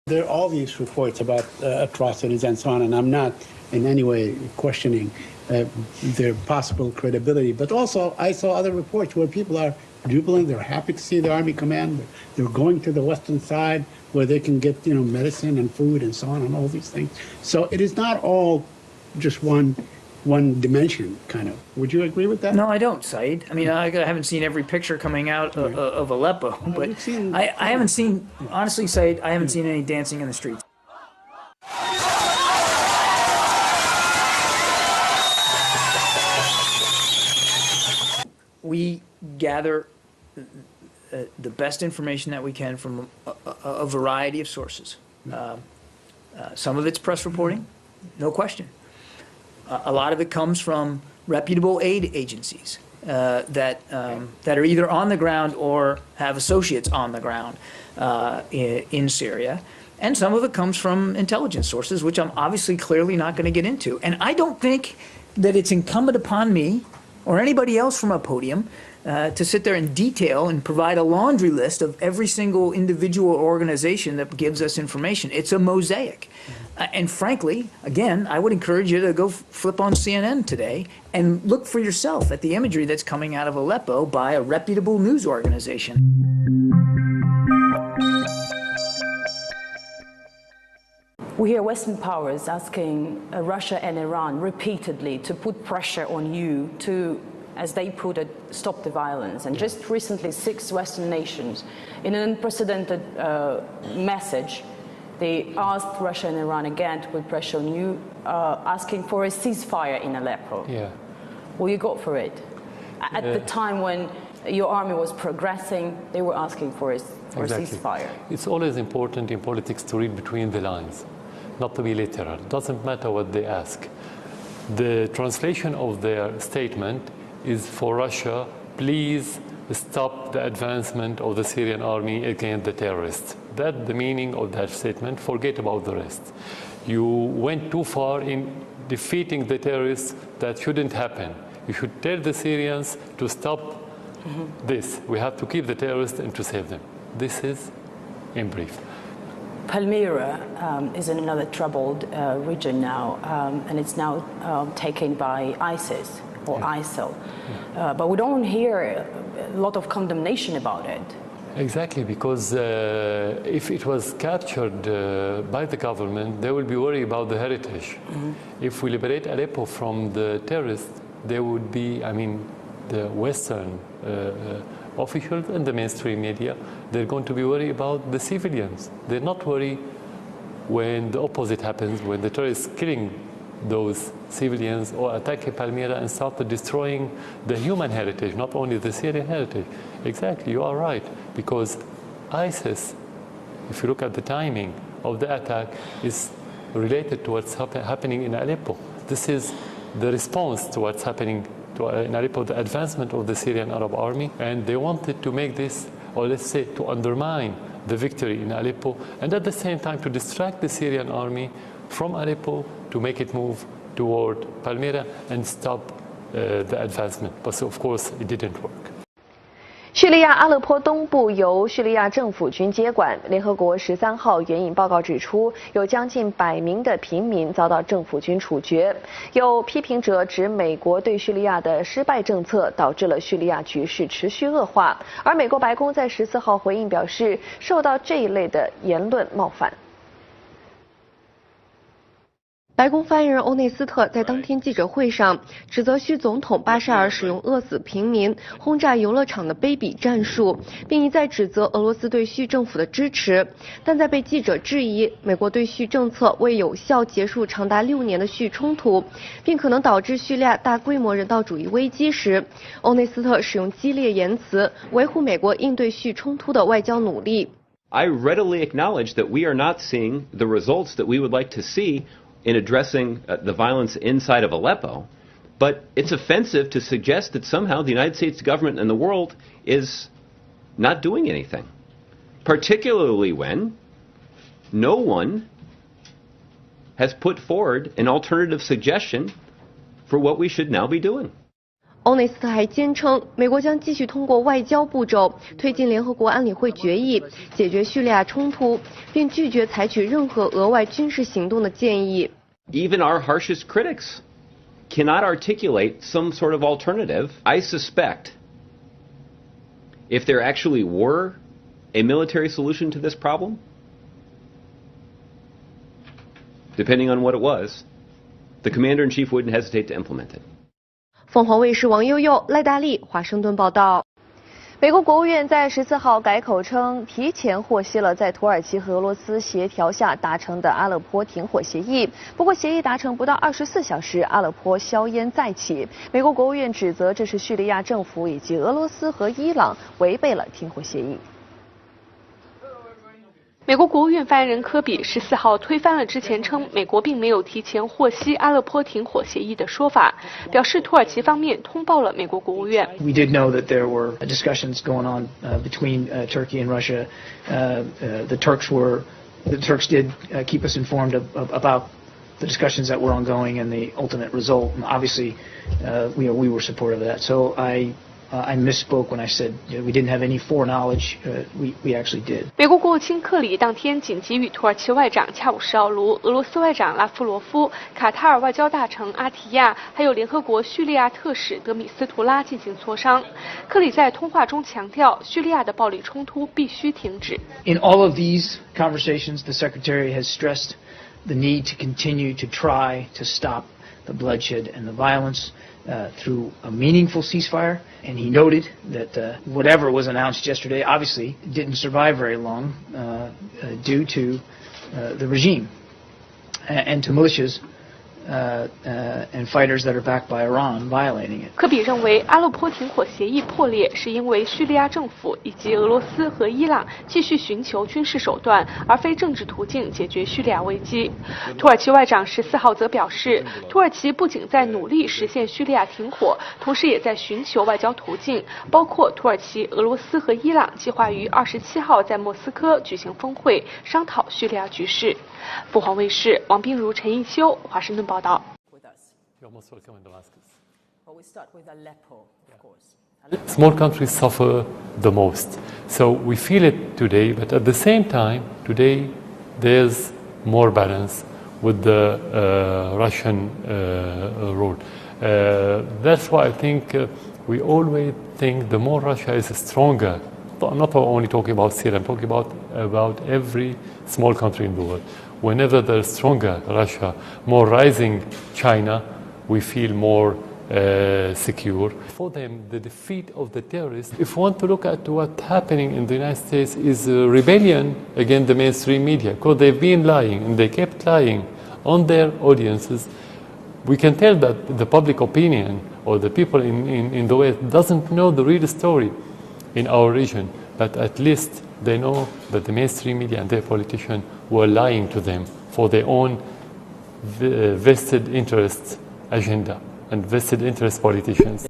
There are all these reports about atrocities and so on, and I'm not in any way questioning their possible credibility. But also, I saw other reports where people are jubilant, they're happy to see the Army command, they're going to the western side where they can get, medicine and food and so on and all these things. So it is not all just one dimension, kind of. Would you agree with that? No, I don't, Saeed. I mean, I haven't seen every picture coming out of Aleppo, but I haven't seen, honestly, Saeed, I haven't seen any dancing in the streets. We gather the best information that we can from a variety of sources. Some of it's press reporting, no question. A lot of it comes from reputable aid agencies that are either on the ground or have associates on the ground in Syria. And some of it comes from intelligence sources, which I'm obviously clearly not going to get into. And I don't think that it's incumbent upon me or anybody else from a podium to sit there in detail and provide a laundry list of every single individual organization that gives us information. It's a mosaic. And frankly, again, I would encourage you to go flip on CNN today and look for yourself at the imagery that's coming out of Aleppo by a reputable news organization. We hear Western powers asking Russia and Iran repeatedly to put pressure on you to, as they put it, stop the violence. And just recently, 6 Western nations, in an unprecedented message, they asked Russia and Iran again to put pressure on you, asking for a ceasefire in Aleppo. Yeah. Will you go for it? At the time when your army was progressing, they were asking for a ceasefire. It's always important in politics to read between the lines, not to be literal. It doesn't matter what they ask. The translation of their statement is for Russia, please stop the advancement of the Syrian army against the terrorists. That's the meaning of that statement. Forget about the rest. You went too far in defeating the terrorists. That shouldn't happen. You should tell the Syrians to stop this. We have to keep the terrorists and to save them. This is in brief. Palmyra is in another troubled region now, and it's now taken by ISIS or ISIL. But we don't hear a lot of condemnation about it. Exactly, because if it was captured by the government, they will be worried about the heritage. If we liberate Aleppo from the terrorists, there would be, the Western officials and the mainstream media, they're going to be worried about the civilians. They're not worried when the opposite happens, when the terrorists killing those civilians or attacking Palmyra and started destroying the human heritage, not only the Syrian heritage. Exactly, you are right, because ISIS, if you look at the timing of the attack, is related to what's happening in Aleppo. This is the response to what's happening in Aleppo, the advancement of the Syrian Arab army, and they wanted to make this, or let's say, to undermine the victory in Aleppo, and at the same time to distract the Syrian army from Aleppo to make it move toward Palmyra and stop the advancement. But of course, it didn't work. 叙利亚阿勒颇东部由叙利亚政府军接管。联合国13号援引报告指出，有将近100名的平民遭到政府军处决。有批评者指，美国对叙利亚的失败政策导致了叙利亚局势持续恶化。而美国白宫在14号回应表示，受到这一类的言论冒犯。白宫发言人欧内斯特在当天记者会上指责叙总统巴沙尔使用饿死平民、轰炸游乐场的卑鄙战术，并一再指责俄罗斯对叙政府的支持。但在被记者质疑美国对叙政策未有效结束长达6年的叙冲突，并可能导致叙利亚大规模人道主义危机时，欧内斯特使用激烈言辞维护美国应对叙冲突的外交努力。I readily acknowledge that we are not seeing the results that we would like to see in addressing the violence inside of Aleppo, but it's offensive to suggest that somehow the United States government and the world is not doing anything, particularly when no one has put forward an alternative suggestion for what we should now be doing. 欧内斯特还坚称，美国将继续通过外交步骤推进联合国安理会决议，解决叙利亚冲突，并拒绝采取任何额外军事行动的建议。Even our harshest critics cannot articulate some sort of alternative. I suspect if there actually were a military solution to this problem, depending on what it was, the commander-in-chief wouldn't hesitate to implement it. 凤凰卫视王悠悠、赖大力华盛顿报道。美国国务院在14号改口称，提前获悉了在土耳其和俄罗斯协调下达成的阿勒颇停火协议。不过，协议达成不到24小时，阿勒颇硝烟再起。美国国务院指责这是叙利亚政府以及俄罗斯和伊朗违背了停火协议。美国国务院发言人科比14号推翻了之前称美国并没有提前获悉阿勒颇停火协议的说法，表示土耳其方面通报了美国国务院。We did know that there were discussions going on between Turkey and Russia. The Turks did keep us informed about the discussions that were ongoing and the ultimate result. And obviously, we were supportive of that. So I misspoke when I said we didn't have any foreknowledge. We actually did. 美国国务卿克里当天紧急与土耳其外长恰武什奥卢、俄罗斯外长拉夫罗夫、卡塔尔外交大臣阿提亚，还有联合国叙利亚特使德米斯图拉进行磋商。克里在通话中强调，叙利亚的暴力冲突必须停止。In all of these conversations, the Secretary has stressed the need to continue to try to stop the bloodshed and the violence through a meaningful ceasefire. And he noted that whatever was announced yesterday obviously didn't survive very long due to the regime and to militias and fighters that are backed by Iran violating it. 科比认为，阿勒颇停火协议破裂是因为叙利亚政府以及俄罗斯和伊朗继续寻求军事手段，而非政治途径解决叙利亚危机。土耳其外长14号则表示，土耳其不仅在努力实现叙利亚停火，同时也在寻求外交途径，包括土耳其、俄罗斯和伊朗计划于27号在莫斯科举行峰会，商讨叙利亚局势。凤凰卫视王冰如、陈一修，华盛顿报道。Small countries suffer the most, so we feel it today. But at the same time, today there's more balance with the Russian rule. That's why I think we always think the more Russia is stronger. I'm not only talking about Syria. I'm talking about every small country in the world. Whenever there's stronger Russia, more rising China, we feel more secure. For them, the defeat of the terrorists, if we want to look at what's happening in the United States, is a rebellion against the mainstream media, because they've been lying, and they kept lying on their audiences. We can tell that the public opinion or the people in the West doesn't know the real story in our region, but at least they know that the mainstream media and their politicians were lying to them for their own vested interest agenda and vested interest politicians.